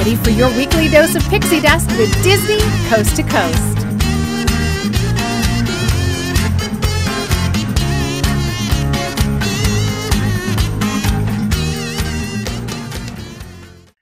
ready for your weekly dose of pixie dust with Disney Coast to Coast.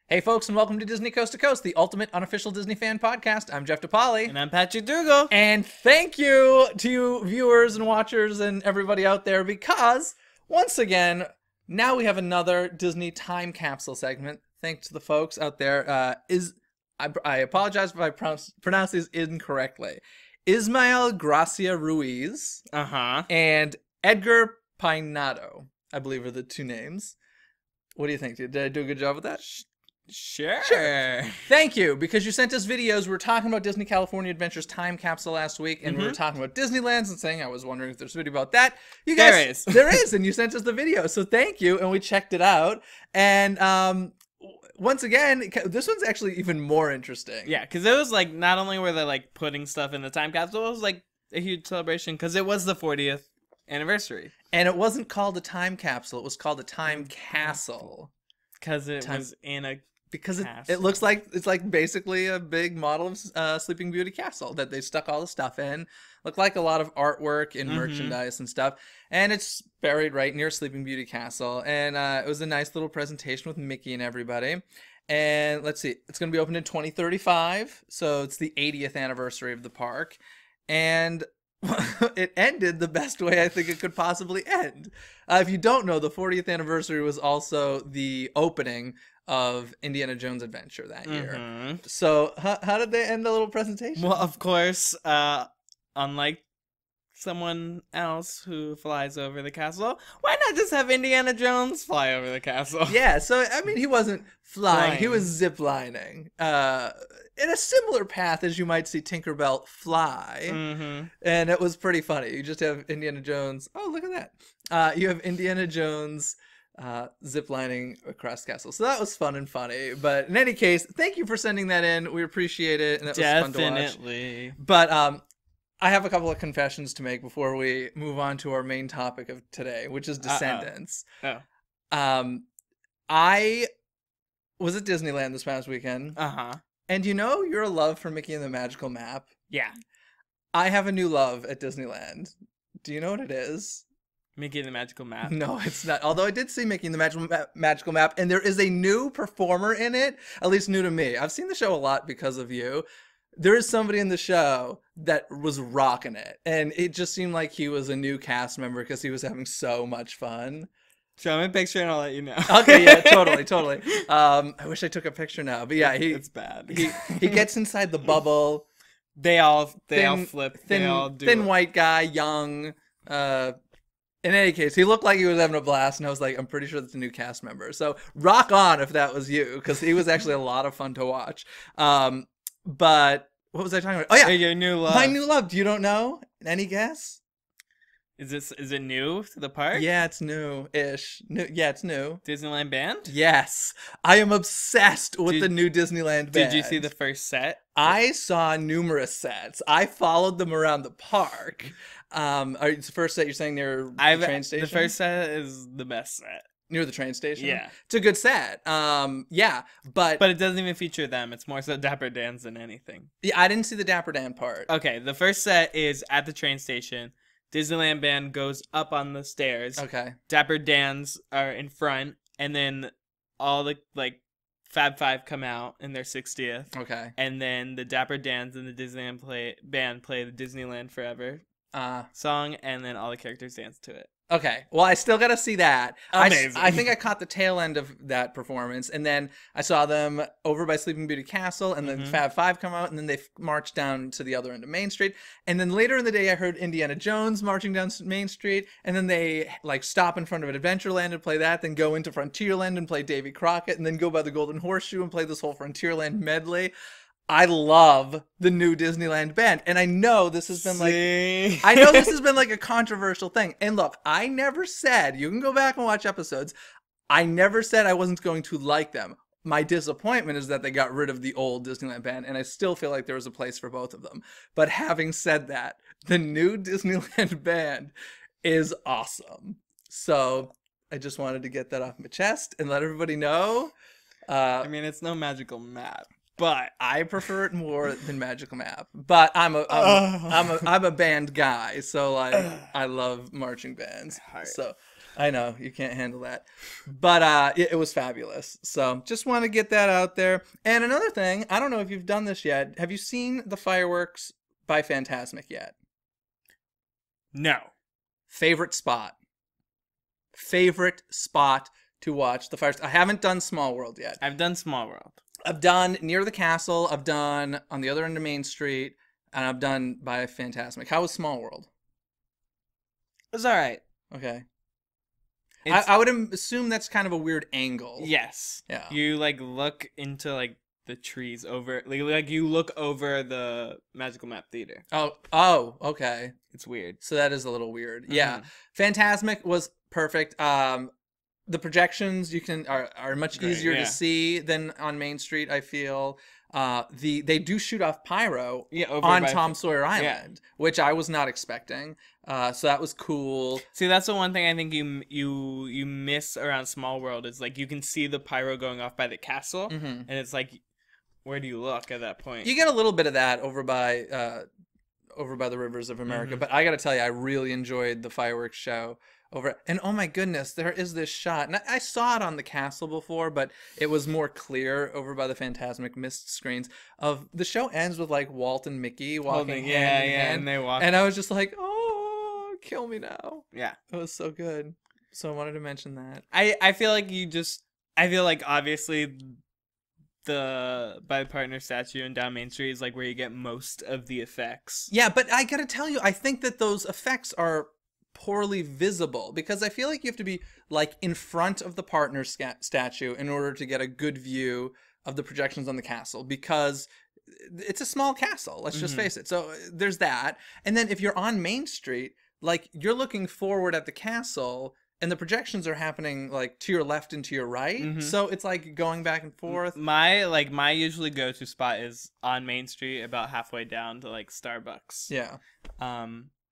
Hey folks, and welcome to Disney Coast to Coast, the ultimate unofficial Disney fan podcast. I'm Jeff DePaoli. And I'm PatrickzFilms. And thank you to you viewers and watchers and everybody out there, because once again, now we have another Disney time capsule segment. Thanks to the folks out there. I apologize if I pronounce these incorrectly. Ismael Gracia Ruiz and Edgar Peinado, I believe, are the two names. What do you think? Did I do a good job with that? Sure. Thank you, because you sent us videos. We were talking about Disney California Adventures time capsule last week, and we were talking about Disneylands and saying I was wondering if there's a video about that. You guys, there is, and you sent us the video, so thank you, and we checked it out. And once again, this one's actually even more interesting. Yeah, because it was like, not only were they like putting stuff in the time capsule, it was like a huge celebration because it was the 40th anniversary. And it wasn't called a time capsule, it was called a time castle. Because it was in a Because it looks like it's like basically a big model of Sleeping Beauty castle that they stuck all the stuff in. Looked like a lot of artwork and merchandise and stuff. And it's buried right near Sleeping Beauty castle. And it was a nice little presentation with Mickey and everybody. And let's see, it's going to be opened in 2035. So it's the 80th anniversary of the park. And it ended the best way I think it could possibly end. If you don't know, the 40th anniversary was also the opening of Indiana Jones Adventure that year. So how did they end the little presentation? Well, of course, unlike someone else who flies over the castle, why not just have Indiana Jones fly over the castle? Yeah, so I mean, he wasn't flying, he was ziplining. In a similar path as you might see Tinkerbell fly. And it was pretty funny. You just have Indiana Jones. Oh, look at that. You have Indiana Jones ziplining across the castle. So that was fun and funny. But in any case, thank you for sending that in. We appreciate it. And it was fun to watch. Definitely. But I have a couple of confessions to make before we move on to our main topic of today, which is Descendants. I was at Disneyland this past weekend. And you know your love for Mickey and the Magical Map? Yeah. I have a new love at Disneyland. Do you know what it is? Mickey and the Magical Map? No, it's not. Although I did see Mickey and the Magical Map, and there is a new performer in it, at least new to me. I've seen the show a lot because of you. There is somebody in the show that was rocking it, and it just seemed like he was a new cast member because he was having so much fun. Show me a picture and I'll let you know. Okay, yeah, totally. I wish I took a picture now, but yeah, it's bad. He gets inside the bubble. They all flip. They all do thin white guy, young. In any case, he looked like he was having a blast, and I was like, I'm pretty sure that's a new cast member. So rock on if that was you, because he was actually a lot of fun to watch. But what was I talking about? Oh yeah, your new love. My new love. You don't know? Any guess? Is it new to the park? Yeah, it's new-ish. Yeah, it's new. Disneyland Band? Yes. I am obsessed with the new Disneyland Band. Did you see the first set? I saw numerous sets. I followed them around the park. It's the first set you're saying near the train station? The first set is the best set. Near the train station? Yeah. It's a good set. Yeah, but it doesn't even feature them. It's more so Dapper Dan's than anything. Yeah, I didn't see the Dapper Dan part. Okay, the first set is at the train station. Disneyland Band goes up on the stairs. Okay. Dapper Dans are in front, and then all the Fab Five come out in their 60th. Okay. And then the Dapper Dans and the Disneyland Band play the Disneyland Forever song, and then all the characters dance to it. Okay, well, I still got to see that. Amazing. I think I caught the tail end of that performance, and then I saw them over by Sleeping Beauty Castle, and then Fab Five come out, and then they marched down to the other end of Main Street. And then later in the day, I heard Indiana Jones marching down Main Street, and then they stop in front of Adventureland and play that, then go into Frontierland and play Davy Crockett, and then go by the Golden Horseshoe and play this whole Frontierland medley. I love the new Disneyland Band, and I know this has been like a controversial thing. And look, I never said, you can go back and watch episodes, I never said I wasn't going to like them. My disappointment is that they got rid of the old Disneyland Band, and I still feel like there was a place for both of them. But having said that, the new Disneyland Band is awesome. So I just wanted to get that off my chest and let everybody know. I mean, it's no magical map, but I prefer it more than Magical Map. But I'm a band guy, so like I love marching bands. So I know you can't handle that, but it was fabulous. So just want to get that out there. And another thing, I don't know if you've done this yet. Have you seen the fireworks by Fantasmic yet? no. Favorite spot to watch the fireworks. I haven't done Small World yet. I've done Small World. I've done near the castle. I've done on the other end of Main Street, and I've done by Fantasmic. How was Small World? It was all right. Okay. I would assume that's kind of a weird angle. Yes. Yeah. You like look into like the trees over, like you look over the Magical Map Theater. Oh, okay. It's weird. So that is a little weird. Yeah. Fantasmic was perfect. The projections are much easier to see than on Main Street, I feel. They do shoot off pyro on Tom Sawyer Island, which I was not expecting. So that was cool. See, that's the one thing I think you miss around Small World is like you can see the pyro going off by the castle, and it's like, where do you look at that point? You get a little bit of that over by the Rivers of America, but I got to tell you, I really enjoyed the fireworks show. And oh my goodness, there is this shot, and I saw it on the castle before, but it was more clear over by the Fantasmic Mist screens. Of the show ends with like Walt and Mickey walking hand in hand, and they walk, and I was just like, oh, kill me now. Yeah, it was so good. So I wanted to mention that. I feel like obviously the Bipartner statue and down Main Street is like where you get most of the effects. Yeah, but I gotta tell you, I think that those effects are poorly visible because I feel like you have to be like in front of the partner statue in order to get a good view of the projections on the castle, because it's a small castle, let's just face it. So there's that. And then if you're on Main Street, like you're looking forward at the castle and the projections are happening like to your left and to your right. So it's like going back and forth. My usually go-to spot is on Main Street about halfway down to like Starbucks. Yeah.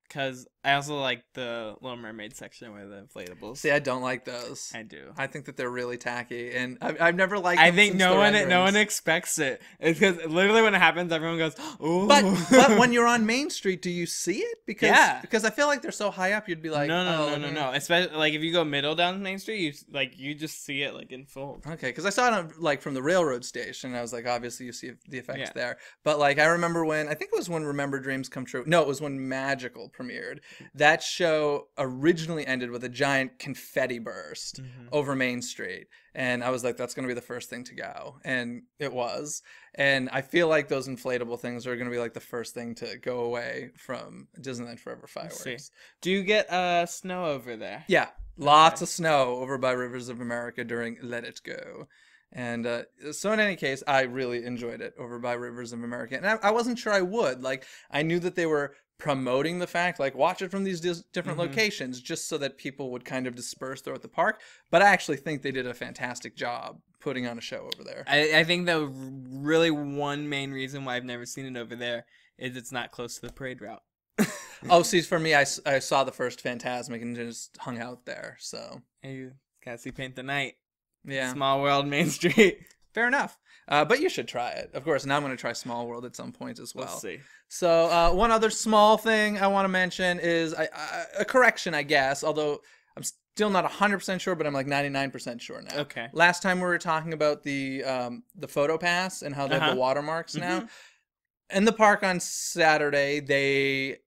Because I also like the Little Mermaid section with the inflatables. See, I don't like those. I do. I think that they're really tacky, and I've never liked. I think no one expects it. It's because literally when it happens, everyone goes, "Ooh!" But when you're on Main Street, do you see it? Because I feel like they're so high up, you'd be like, no. Especially like if you go middle down Main Street, you just see it like in full. Okay, because I saw it on, like from the railroad station. And I was like, obviously you see the effects there. But like I remember I think it was when Remember Dreams Come True. No, it was when Magical premiered. That show originally ended with a giant confetti burst over Main Street. And I was like, that's going to be the first thing to go. And it was. And I feel like those inflatable things are going to be like the first thing to go away from Disneyland Forever fireworks. Do you get snow over there? Yeah. Lots of snow over by Rivers of America during Let It Go. And so in any case, I really enjoyed it over by Rivers of America. And I wasn't sure I would. Like, I knew that they were promoting the fact, like, watch it from these different locations just so that people would kind of disperse throughout the park. But I actually think they did a fantastic job putting on a show over there. I think that really one main reason why I've never seen it over there is it's not close to the parade route. Oh, see, for me, I saw the first Fantasmic and just hung out there, so. You gotta see Paint the Night. Yeah. Small World, Main Street. Fair enough. But you should try it. Of course, now I'm going to try Small World at some point as well. We'll see. So one other small thing I want to mention is a correction, I guess, although I'm still not 100% sure, but I'm like 99% sure now. Okay. Last time we were talking about the photo pass and how they have the watermarks now. In the park on Saturday, they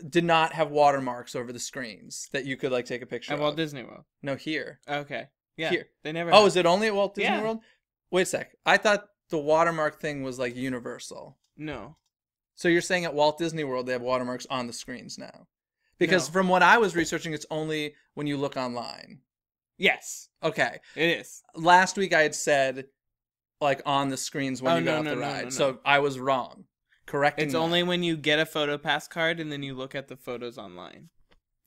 did not have watermarks over the screens that you could like take a picture of. At Walt Disney World? No, here. Okay. Yeah. Here. They never Oh, is it only at Walt Disney World? Wait a sec. I thought the watermark thing was like universal. No. So you're saying at Walt Disney World they have watermarks on the screens now? Because from what I was researching, it's only when you look online. Yes. Okay. It is. Last week I had said like on the screens when you got off the ride. No. So I was wrong. Correcting It's only when you get a photo pass card and then you look at the photos online.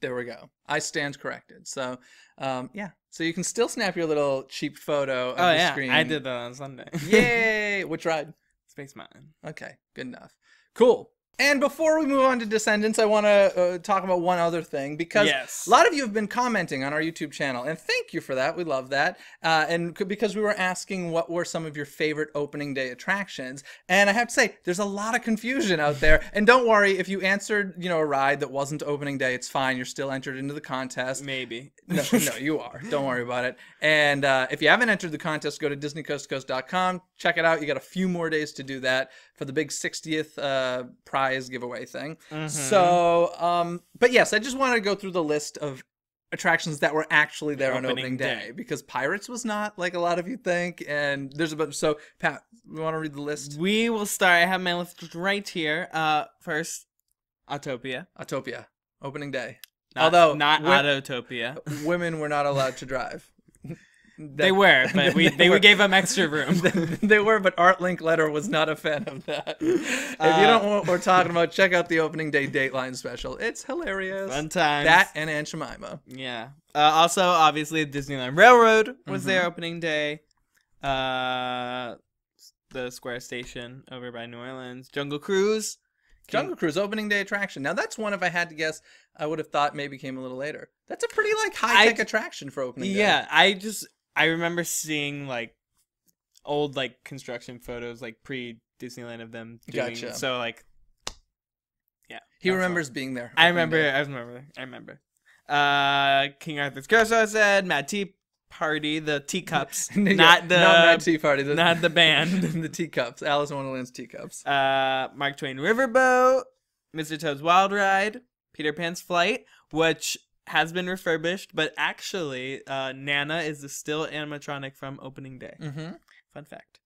There we go. I stand corrected. So, yeah. So you can still snap your little cheap photo of the screen. I did that on Sunday. Yay! Which ride? Space Mountain. Okay, good enough. Cool. And before we move on to Descendants, I want to talk about one other thing, because a lot of you have been commenting on our YouTube channel, and thank you for that. We love that. Because we were asking what were some of your favorite opening day attractions, and I have to say, there's a lot of confusion out there. And don't worry, if you answered, you know, a ride that wasn't opening day, it's fine. You're still entered into the contest. Maybe. No, you are. Don't worry about it. And if you haven't entered the contest, go to DisneyCoastToCoast.com. Check it out. You got a few more days to do that for the big 60th prize giveaway thing. So, but yes, I just wanted to go through the list of attractions that were actually there on opening day, because Pirates was not, like a lot of you think, and there's a bunch. So, Pat, we want to read the list? We will start. I have my list right here. First, Autopia. Opening day. Although not Autotopia. Women were not allowed to drive. They were, but we gave them extra room. They were, but Art Linkletter was not a fan of that. If you don't know what we're talking about, check out the opening day Dateline special. It's hilarious. Fun times. That and Aunt Jemima. Yeah. Also, obviously, Disneyland Railroad was their opening day. The Square Station over by New Orleans. Jungle Cruise. Opening day attraction. Now that's one, if I had to guess, I would have thought maybe came a little later. That's a pretty like high-tech attraction for opening day. Yeah, I remember seeing like old like construction photos, like pre-Disneyland of them doing. Gotcha. So like, yeah. He remembers being there. I remember. King Arthur's Curse, said Mad Tea Party, the teacups, not Mad Tea Party, not the band. The teacups, Alice in Wonderland's teacups. Mark Twain Riverboat, Mr. Toad's Wild Ride, Peter Pan's Flight, which has been refurbished, but actually, Nana is the still animatronic from opening day. Fun fact.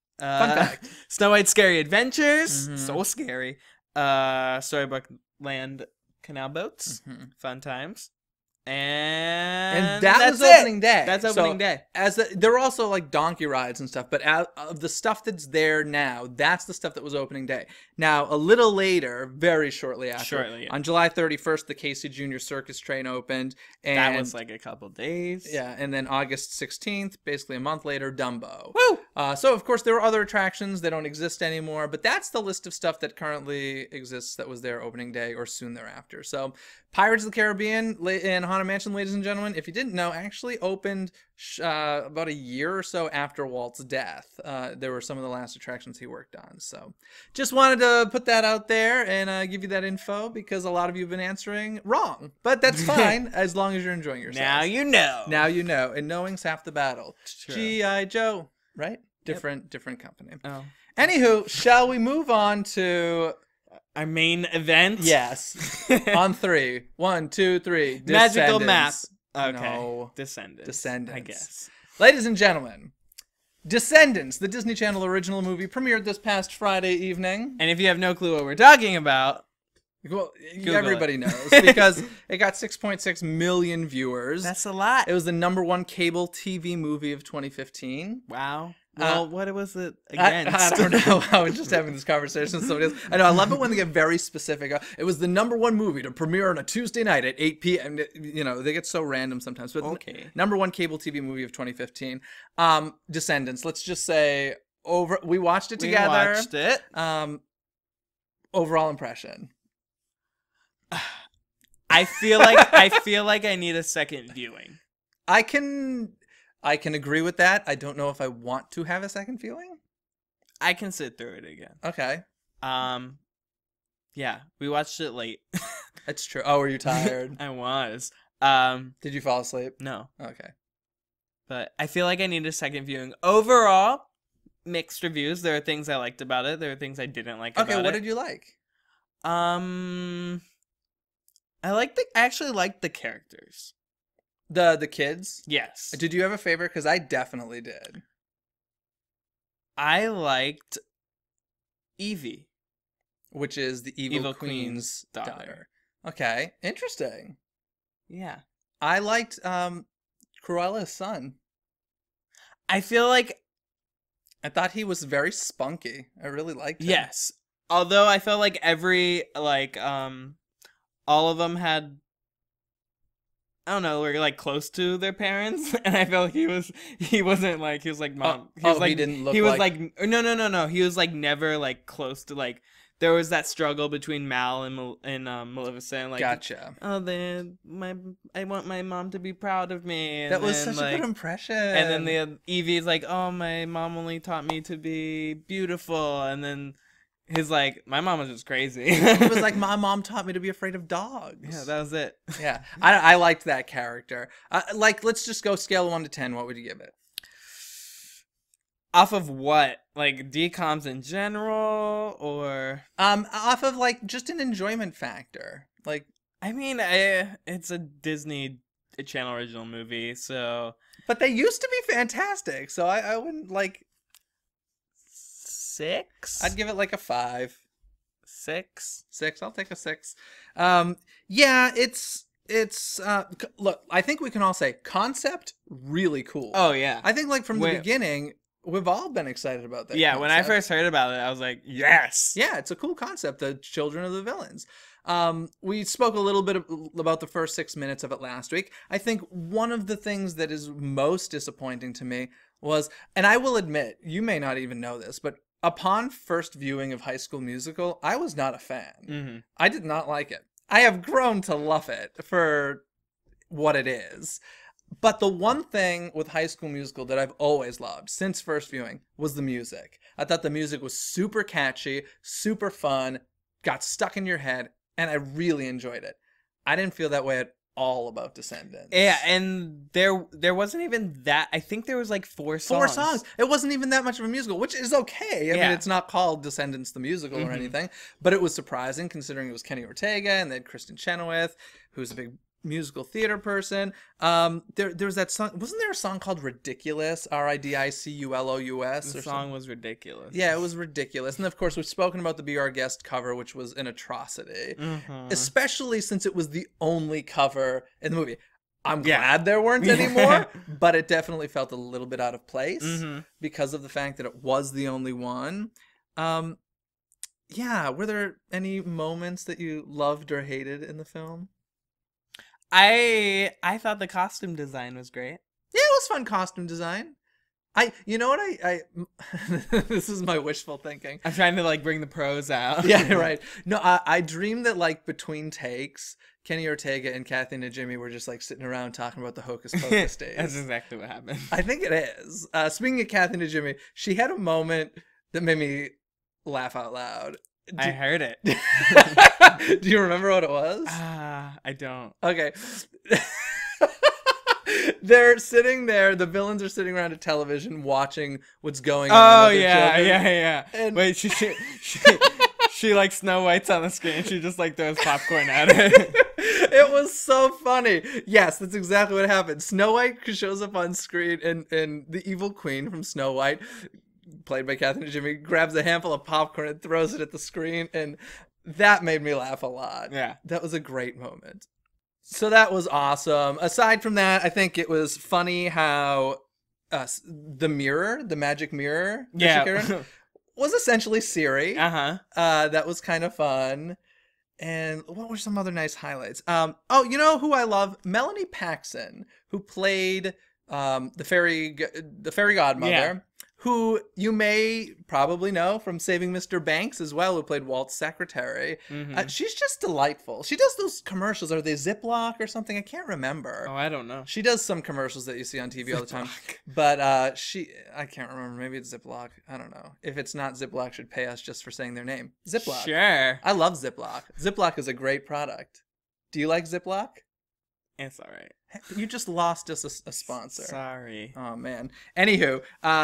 Snow White's Scary Adventures, so scary. Storybook Land Canal Boats, fun times. And that was opening day. That's opening day. There were also like donkey rides and stuff, but of the stuff that's there now, that's the stuff that was opening day. Now, a little later, very shortly after, on July 31st, the Casey Jr. Circus train opened. And that was like a couple days. Yeah, and then August 16th, basically a month later, Dumbo. Woo! So, of course, there were other attractions that don't exist anymore, but that's the list of stuff that currently exists that was there opening day or soon thereafter. So, Pirates of the Caribbean in Haunted Mansion, ladies and gentlemen, if you didn't know, actually opened about a year or so after Walt's death. There were some of the last attractions he worked on. So just wanted to put that out there and give you that info, because a lot of you have been answering wrong. But that's fine, as long as you're enjoying yourself. Now you know. Now you know. And knowing's half the battle. G.I. Joe, right? Different company. Oh. Anywho, shall we move on to our main event? Yes. On 3. 1, 2, 3. Magical map. Okay. No. Descendants. I guess. Ladies and gentlemen, Descendants, the Disney Channel original movie, premiered this past Friday evening. And if you have no clue what we're talking about, well, everybody knows, because it got 6.6 million viewers. That's a lot. It was the #1 cable TV movie of 2015. Wow. Well, what was it against? I don't know. I was just having this conversation with somebody else. I know. I love it when they get very specific. It was the #1 movie to premiere on a Tuesday night at 8 p.m. You know, they get so random sometimes. But okay. #1 cable TV movie of 2015. Descendants. Let's just say we watched it together. We watched it. Overall impression. I feel like I need a second viewing. I can agree with that. I don't know if I want to have a second viewing. I can sit through it again. Okay. Yeah, we watched it late. That's true. Oh, were you tired? I was. Did you fall asleep? No. Okay. But I feel like I need a second viewing. Overall, mixed reviews. There are things I liked about it. There are things I didn't like about it. Okay, what did you like? I actually liked the characters. The kids? Yes. Did you have a favorite? Because I definitely did. I liked Evie. Which is the Evil Queen's daughter. Okay. Interesting. Yeah. I liked Cruella's son. I feel like I thought he was very spunky. I really liked him. Yes. Although I felt like all of them had, I don't know, were like close to their parents, and I felt he was like mom. He didn't look. He was like no. He was like never like close to like there was that struggle between Mal and Maleficent. Like, gotcha. Oh, I want my mom to be proud of me. And that was then, such a good impression. And then the Evie's like, oh, my mom only taught me to be beautiful. And then he's like, my mom was just crazy. It was like, my mom taught me to be afraid of dogs. Yeah, that was it. Yeah, I liked that character. Like, let's just go scale 1 to 10. What would you give it? Off of what? Like DComs in general, or off of like just an enjoyment factor. Like, I mean, it's a Disney Channel original movie, so. But they used to be fantastic, so I wouldn't like. 6. I'd give it like a 5. 6. 6. I'll take a 6. Yeah, it's look. I think we can all say concept really cool. Oh yeah. I think like from the beginning. We've all been excited about that. Yeah, concept. When I first heard about it, I was like, yes! Yeah, it's a cool concept, the children of the villains. We spoke a little bit about the first 6 minutes of it last week. I think one of the things that is most disappointing to me was, and I will admit, you may not even know this, but upon first viewing of High School Musical, I was not a fan. Mm-hmm. I did not like it. I have grown to love it for what it is. But the one thing with High School Musical that I've always loved since first viewing was the music. I thought the music was super catchy, super fun, got stuck in your head, and I really enjoyed it. I didn't feel that way at all about Descendants. Yeah, and there wasn't even that. I think there was like 4 songs. 4 songs. It wasn't even that much of a musical, which is okay. I mean, it's not called Descendants the Musical or anything, but it was surprising considering it was Kenny Ortega and they had Kristen Chenoweth, who's a big musical theater person. There's that song. Wasn't there a song called Ridiculous? Ridiculous. The song was ridiculous. Yeah, it was ridiculous. And of course, we've spoken about the Be Our Guest cover, which was an atrocity, especially since it was the only cover in the movie. I'm glad there weren't any more, but it definitely felt a little bit out of place because of the fact that it was the only one. Yeah, were there any moments that you loved or hated in the film? I thought the costume design was great. Yeah, it was fun costume design. You know what I this is my wishful thinking. I'm trying to like bring the pros out. Yeah, right. No, I dreamed that like between takes, Kenny Ortega and Kathy Najimy were just like sitting around talking about the Hocus Pocus days. That's exactly what happened. I think it is. Speaking of Kathy Najimy, she had a moment that made me laugh out loud. I heard it. Do you remember what it was? I don't. Okay. They're sitting there. The villains are sitting around a television watching what's going on. Oh, yeah. And wait, she like Snow White's on the screen. She just like throws popcorn at it. It was so funny. Yes, that's exactly what happened. Snow White shows up on screen, and the evil queen from Snow White, played by Kathy Najimy, grabs a handful of popcorn and throws it at the screen, and that made me laugh a lot. Yeah. That was a great moment. So that was awesome. Aside from that, I think it was funny how the mirror, the magic mirror, was essentially Siri. That was kind of fun. And what were some other nice highlights? Oh, you know who I love? Melanie Paxson, who played the fairy godmother, who you may probably know from Saving Mr. Banks as well, who played Walt's secretary. She's just delightful. She does those commercials. Are they Ziploc or something? I can't remember. Oh, I don't know. She does some commercials that you see on TV all the time. But I can't remember. Maybe it's Ziploc. I don't know. If it's not Ziploc, should pay us just for saying their name. Ziploc. Sure. I love Ziploc. Ziploc is a great product. Do you like Ziploc? It's all right. You just lost us a sponsor. Sorry. Oh, man. Anywho,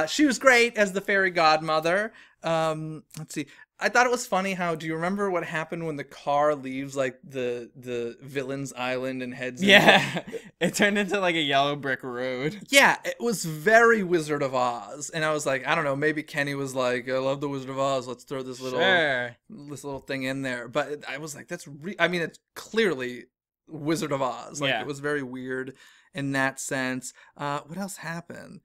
she was great as the fairy godmother. Let's see. I thought it was funny how, do you remember what happened when the car leaves, like, the villain's island and heads into... It turned into, like, a yellow brick road. Yeah, it was very Wizard of Oz. And I was like, I don't know, maybe Kenny was like, I love the Wizard of Oz. Let's throw this little thing in there. But I was like, I mean, it's clearly Wizard of Oz. Like, it was very weird in that sense. What else happened?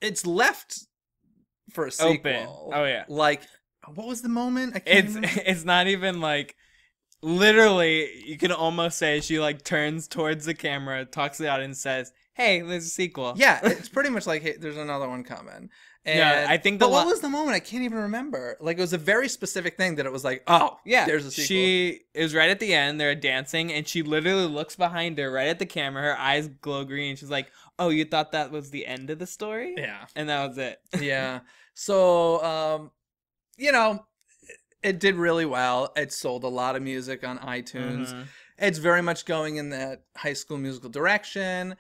It's left for a sequel. Open. Oh yeah. Like, what was the moment? It's not even like, literally, you can almost say she like turns towards the camera, talks to the audience, says, hey, there's a sequel. Yeah, it's pretty much like, hey, there's another one coming. And, Yeah, I think but what was the moment? I can't even remember. Like, it was a very specific thing that it was like, oh, yeah, there's a sequel. It was right at the end. They're dancing, and she literally looks behind her, right at the camera. Her eyes glow green. She's like, "Oh, you thought that was the end of the story?" Yeah, and that was it. Yeah. So, you know, it did really well. It sold a lot of music on iTunes. Mm-hmm. It's very much going in that High School Musical direction.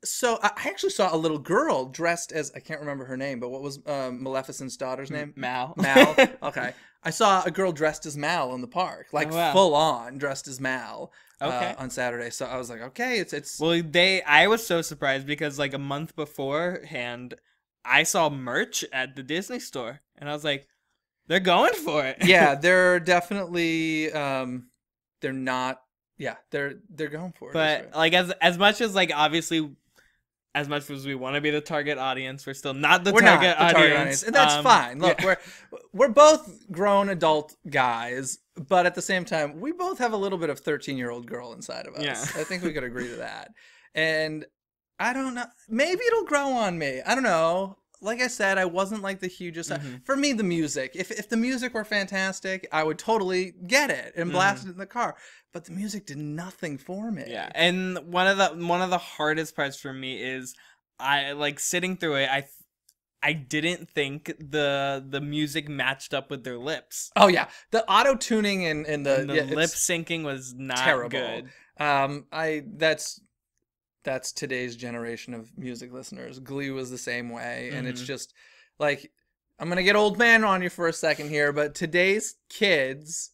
So I actually saw a little girl dressed as, I can't remember her name, but what was Maleficent's daughter's name? Mal. Mal. Okay. I saw a girl dressed as Mal in the park, like full on dressed as Mal. On Saturday. So I was like, okay, it's. Well, I was so surprised because like a month beforehand, I saw merch at the Disney store, and I was like, they're going for it. Yeah, they're definitely. They're not. Yeah, they're going for it. But like as much as like obviously, as much as we want to be the target audience, we're still not the target audience, and that's fine. Look, we're both grown adult guys, but at the same time, we both have a little bit of 13-year-old girl inside of us. Yeah. I think we could agree to that. And I don't know, maybe it'll grow on me. I don't know. Like I said, I wasn't like the hugest. For me, the music. If the music were fantastic, I would totally get it and blast it in the car. But the music did nothing for me. Yeah, and one of the hardest parts for me is I like sitting through it. I didn't think the music matched up with their lips. Oh yeah, the auto tuning and the lip syncing was not terrible. Good. That's today's generation of music listeners. Glee was the same way, and it's just like, I'm gonna get old man on you for a second here, but today's kids,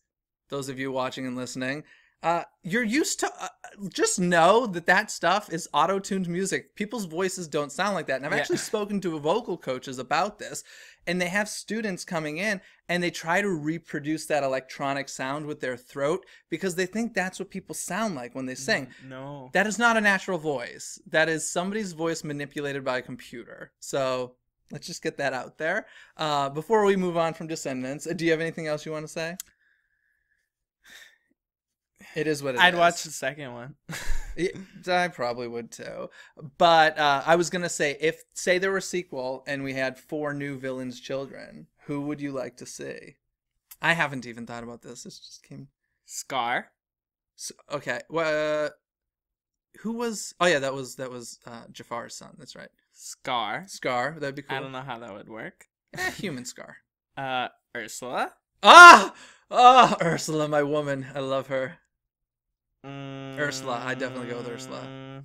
those of you watching and listening, you're used to just know that stuff is auto-tuned music. People's voices don't sound like that. And I've actually spoken to vocal coaches about this, and they have students coming in and they try to reproduce that electronic sound with their throat because they think that's what people sound like when they sing. No. That is not a natural voice. That is somebody's voice manipulated by a computer. So let's just get that out there. Before we move on from Descendants, do you have anything else you want to say? It is what it is. I'd watch the second one. I probably would too. But I was going to say, say there were a sequel and we had 4 new villains' children, who would you like to see? I haven't even thought about this. This just came. Scar. So, okay. Well, who was? Oh yeah, that was Jafar's son. That's right. Scar. That'd be cool. I don't know how that would work. Human Scar. Ursula. Ursula, my woman. I love her. Ursula. I'd definitely go with Ursula.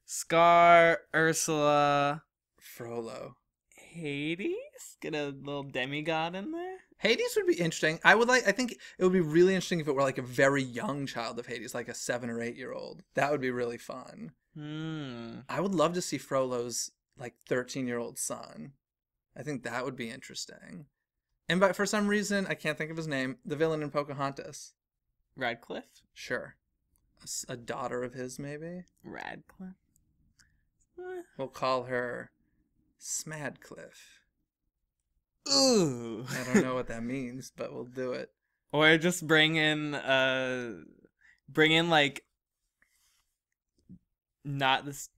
Scar, Ursula, Frollo. Hades? Get a little demigod in there? Hades would be interesting. I think it would be really interesting if it were like a very young child of Hades, like a 7 or 8-year-old. That would be really fun. I would love to see Frollo's like 13-year-old son. I think that would be interesting. And for some reason, I can't think of his name, the villain in Pocahontas. Radcliffe? Sure. A daughter of his, maybe? Radcliffe? We'll call her Smadcliffe. Ooh. I don't know what that means, but we'll do it. Or just bring in like not this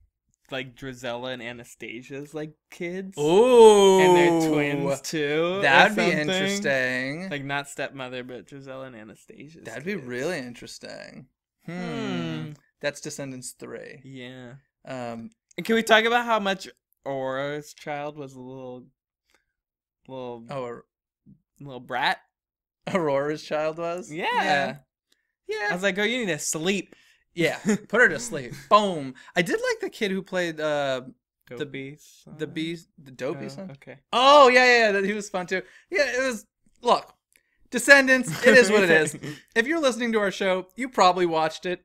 like Drizella and Anastasia's like kids. Ooh. And they're twins too. That'd be interesting. Like not stepmother, but Drizella and Anastasia's That'd be really interesting. That's Descendants 3. Yeah. And can we talk about how much Aurora's child was a little brat? Aurora's child was? Yeah. I was like, oh, you need to sleep. Yeah, put her to sleep. Boom. I did like the kid who played the dopey son. Okay. Oh yeah, he was fun too. Yeah, it was. Look, Descendants. It is what it is. If you're listening to our show, you probably watched it.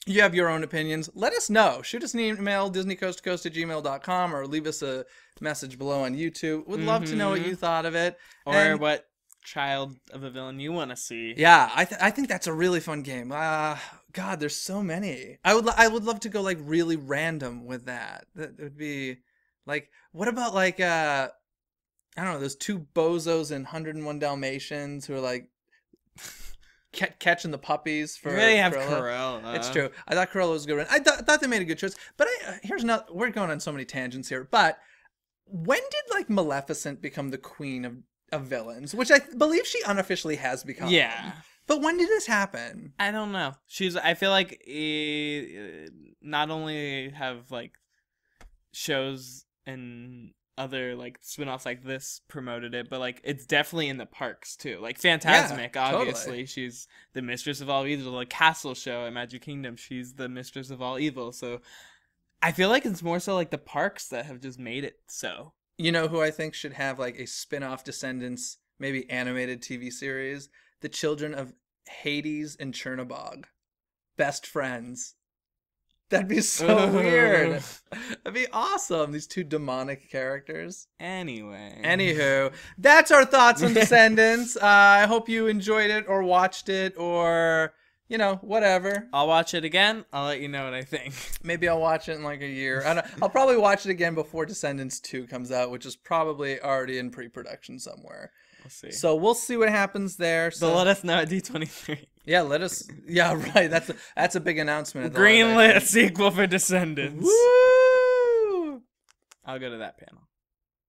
You have your own opinions. Let us know. Shoot us an email, disneycoasttocoast@gmail.com, or leave us a message below on YouTube. Would love to know what you thought of it, or what child of a villain you want to see. Yeah, I think that's a really fun game. God, there's so many. I would love to go like really random with that. That would be like, what about like I don't know, those 2 bozos in 101 Dalmatians who are like catching the puppies for You really have Cruella. Cruella. It's true. I thought Cruella was a good one. I thought they made a good choice. But here's not. We're going on so many tangents here. But when did like Maleficent become the queen of villains? Which I believe she unofficially has become. Yeah. But when did this happen? I don't know. I feel like not only have like shows and other like spin-offs like this promoted it, but like it's definitely in the parks too. Like Fantasmic, obviously. Totally. She's the mistress of all evil. The Castle show at Magic Kingdom, she's the mistress of all evil. So I feel like it's more so like the parks that have just made it so. You know who I think should have like a spin-off Descendants, maybe animated TV series? The children of Hades and Chernobog. Best friends. That'd be so weird. That'd be awesome. These two demonic characters. Anywho, that's our thoughts on Descendants. I hope you enjoyed it or watched it or, whatever. I'll watch it again. I'll let you know what I think. Maybe I'll watch it in like a year. I'll probably watch it again before Descendants 2 comes out, which is probably already in pre-production somewhere. We'll see. So we'll see what happens there. So let us know at D23. Yeah, let us. Yeah, right. That's a big announcement. Greenlit sequel for Descendants. Woo! I'll go to that panel.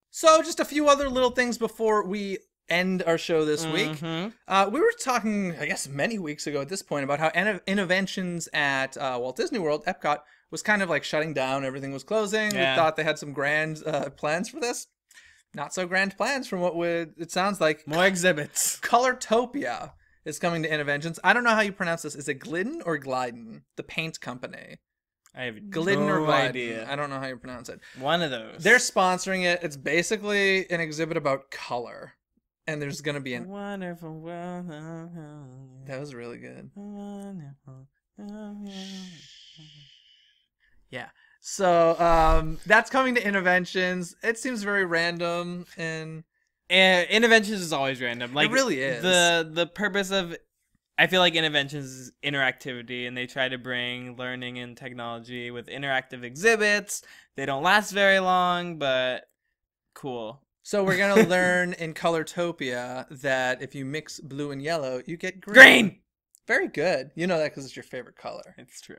So just a few other little things before we end our show this week. We were talking, I guess, many weeks ago at this point about how Innoventions at Walt Disney World, Epcot, was kind of like shutting down. Everything was closing. Yeah. We thought they had some grand plans for this. Not so grand plans from what it sounds like. More exhibits. Colortopia is coming to Innoventions. I don't know how you pronounce this. Is it Glidden or Glidden? The paint company. I have Glidden no or Glidden. idea. I don't know how you pronounce it. One of those. They're sponsoring it. It's basically an exhibit about color. And there's going to be wonderful world. That was really good. Yeah. So that's coming to Innoventions. It seems very random and Innoventions is always random. Like it really is. The purpose of I feel like Innoventions is interactivity, and they try to bring learning and technology with interactive exhibits. They don't last very long, but cool. So we're gonna learn in Colortopia that if you mix blue and yellow, you get green. Green. Very good. You know that because it's your favorite color. It's true.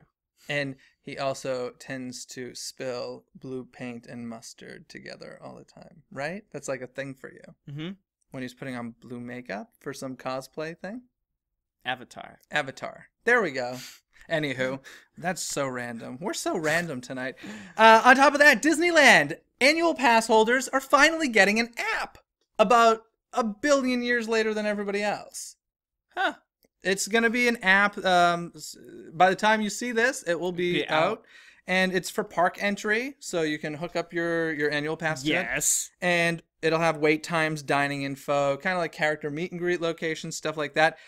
And he also tends to spill blue paint and mustard together all the time, right? That's like a thing for you. Mm-hmm. When he's putting on blue makeup for some cosplay thing. Avatar. There we go. Anywho, that's so random. We're so random tonight. On top of that, Disneyland annual pass holders are finally getting an app about 1 billion years later than everybody else. Huh. It's going to be an app. By the time you see this, it will be out. And it's for park entry, so you can hook up your annual pass to it. Yes. And it'll have wait times, dining info, kind of like character meet and greet locations, stuff like that.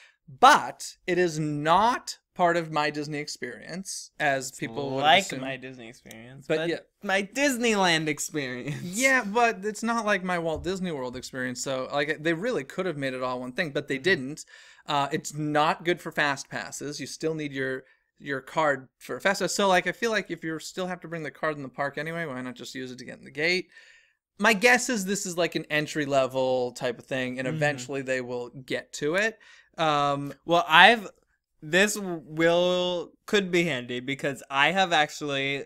But it is not part of My Disney Experience, as people would like assume. My Disney Experience, but yeah, My Disneyland Experience. Yeah, but it's not like my Walt Disney World experience. So like they really could have made it all one thing, but they didn't. It's not good for fast passes. You still need your card for a fast pass. So like I feel like if you still have to bring the card in the park anyway, why not just use it to get in the gate? My guess is this is like an entry level type of thing, and eventually they will get to it. Well, this could be handy because I have actually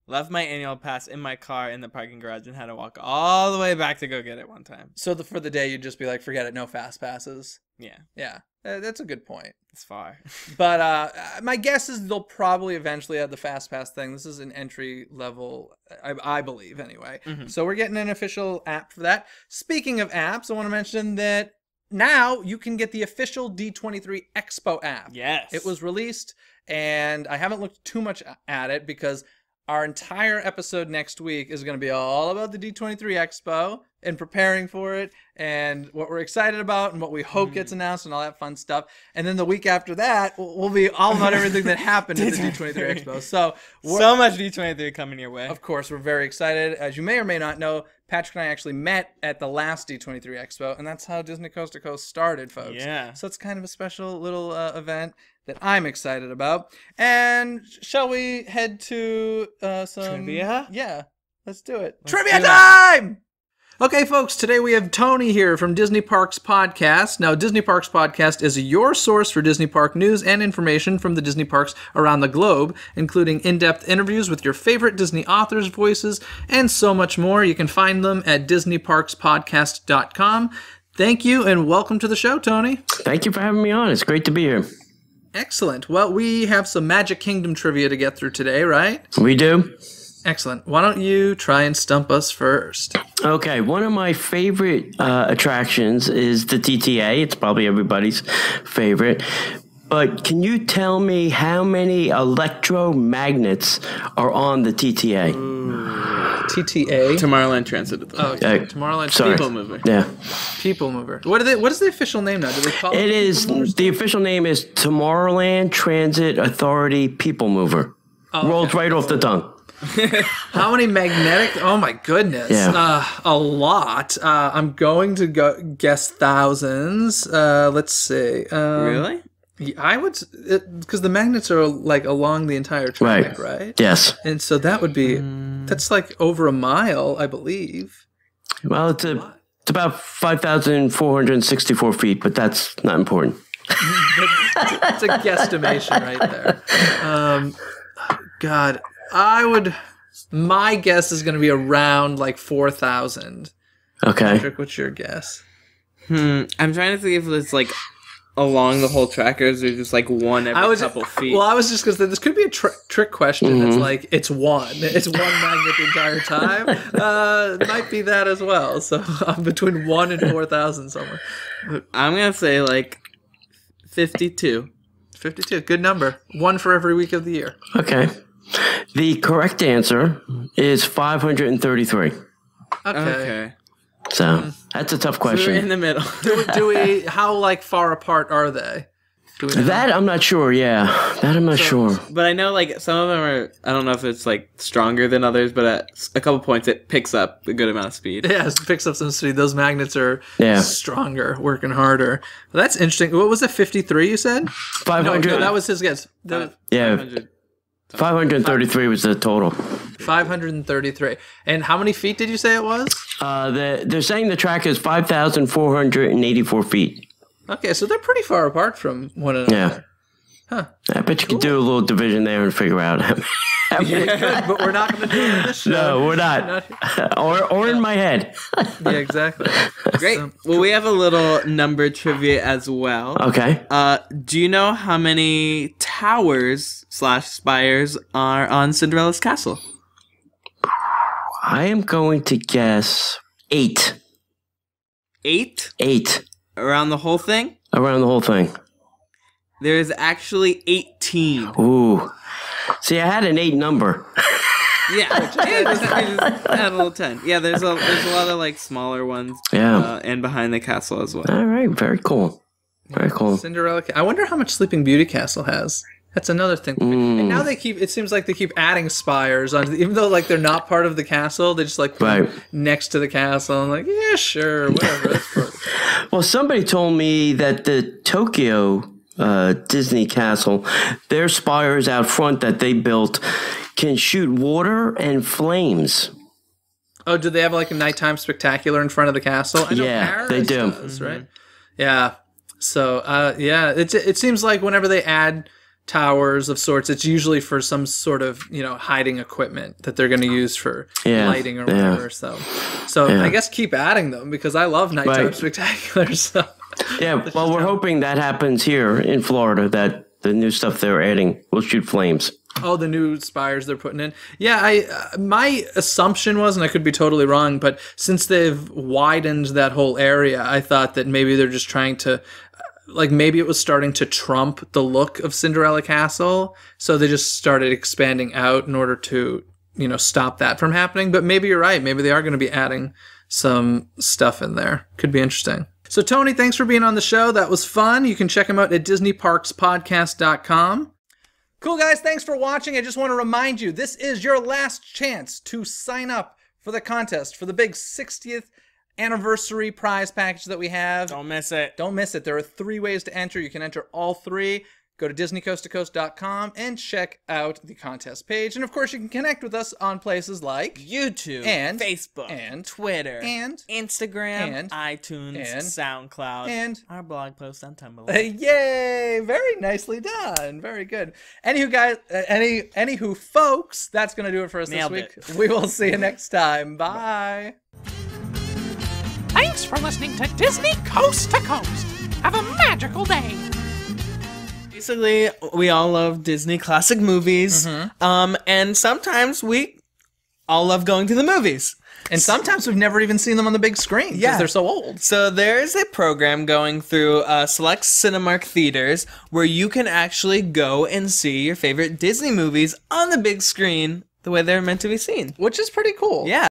left my annual pass in my car in the parking garage and had to walk all the way back to go get it one time. So for the day, you'd just be like, forget it, no fast passes. Yeah. Yeah, that's a good point. It's far. But my guess is they'll probably eventually add the fast pass thing. This is an entry level, I believe, anyway. So we're getting an official app for that. Speaking of apps, I want to mention that now you can get the official D23 Expo app. Yes. It was released, and I haven't looked too much at it because our entire episode next week is going to be all about the D23 Expo and preparing for it and what we're excited about and what we hope gets announced and all that fun stuff. And then the week after that, we'll be all about everything that happened at the D23 Expo. So much D23 coming your way. Of course, we're very excited. As you may or may not know, Patrick and I actually met at the last D23 Expo, and that's how Disney Coast to Coast started, folks. Yeah. So it's kind of a special little event that I'm excited about. And shall we head to some... Trivia? Yeah, let's do it. Let's Trivia do time! Okay, folks, today we have Tony here from Disney Parks Podcast. Now, Disney Parks Podcast is your source for Disney Park news and information from the Disney parks around the globe, including in-depth interviews with your favorite Disney authors' voices, and so much more. You can find them at DisneyParksPodcast.com. Thank you, and welcome to the show, Tony. Thank you for having me on. It's great to be here. Excellent. Well, we have some Magic Kingdom trivia to get through today, right? We do. Excellent. Why don't you try and stump us first? Okay, one of my favorite attractions is the TTA. It's probably everybody's favorite. But can you tell me how many electromagnets are on the TTA? TTA? Tomorrowland Transit Authority. Oh, okay. Tomorrowland People Mover. Yeah. People Mover. What is the official name now? Do they call it? The official name is Tomorrowland Transit Authority People Mover. Oh, Rolls right off the tongue. How many magnetic? Oh my goodness. Yeah. A lot. I'm going to guess thousands. Let's see. Really? I would, because the magnets are like along the entire track, right? Yes. And so that would be, that's like over a mile, I believe. Well, it's about 5,464 feet, but that's not important. It's a guesstimation right there. God, my guess is going to be around like 4,000. Okay. Patrick, what's your guess? I'm trying to think if it's like along the whole track or is there just like one every couple feet? Well, I was just because this could be a trick question. It's like, it's one magnet the entire time. It might be that as well. So I'm between 1 and 4,000 somewhere. I'm going to say like 52. 52, good number. One for every week of the year. Okay. The correct answer is 533. Okay. So that's a tough So question. we're in the middle. Do we? How like far apart are they? Do we know? That I'm not sure. Yeah, that I'm not sure. But I know like some of them are, I don't know if it's like stronger than others, but at a couple points it picks up a good amount of speed. Yeah, it picks up some speed. Those magnets are stronger, working harder. Well, that's interesting. What was it? 53? You said 500. No, that was his guess. Yeah. 533 was the total. 533. And how many feet did you say it was? They're saying the track is 5,484 feet. Okay, so they're pretty far apart from one another. Yeah. Huh. I bet you could do a little division there and figure out. But we're not going to do it in this show. No, we're not. or in my head. Yeah, exactly. Great. Well, we have a little number trivia as well. Okay. Do you know how many towers/spires are on Cinderella's castle? I am going to guess 8. 8? 8. Around the whole thing? Around the whole thing. There is actually 18. Ooh. See, I had an 8 number. Yeah, just add a little 10. Yeah, there's a lot of like smaller ones. Yeah. And behind the castle as well. All right. Very cool. Very cool. Cinderella. I wonder how much Sleeping Beauty Castle has. That's another thing. And now it seems like they keep adding spires on, even though like they're not part of the castle, they just like put them next to the castle and like, yeah, sure, whatever. That's perfect. Well, somebody told me that the Tokyo Disney Castle, their spires out front that they built can shoot water and flames. Oh, do they have like a nighttime spectacular in front of the castle? I know Paris they do. Does, right? Yeah. So, it seems like whenever they add towers of sorts, it's usually for some sort of hiding equipment that they're going to use for lighting or whatever. So I guess keep adding them because I love nighttime spectaculars. So. Yeah, well, we're hoping that happens here in Florida, that the new stuff they're adding will shoot flames. Oh, the new spires they're putting in. Yeah, my assumption was, and I could be totally wrong, but since they've widened that whole area, I thought that maybe they're just trying to, like maybe it was starting to trump the look of Cinderella Castle, so they just started expanding out in order to, stop that from happening. But maybe you're right. Maybe they are going to be adding some stuff in there. Could be interesting. So, Tony, thanks for being on the show. That was fun. You can check him out at DisneyParksPodcast.com. Cool, guys. Thanks for watching. I just want to remind you, this is your last chance to sign up for the contest for the big 60th anniversary prize package that we have. Don't miss it. Don't miss it. There are 3 ways to enter. You can enter all 3. go to DisneyCoastToCoast.com and check out the contest page. And of course, you can connect with us on places like YouTube, and Facebook, and Twitter, and Instagram, and iTunes, and SoundCloud, and our blog post on Tumblr. Yay! Very nicely done. Very good. Anywho, guys, anywho, folks, that's gonna do it for us Nailed this week. it. We will see you next time. Bye. Thanks for listening to Disney Coast to Coast. Have a magical day. Basically, we all love Disney classic movies, and sometimes we all love going to the movies. And sometimes we've never even seen them on the big screen because they're so old. So there's a program going through select Cinemark theaters where you can actually go and see your favorite Disney movies on the big screen the way they're meant to be seen. Which is pretty cool. Yeah.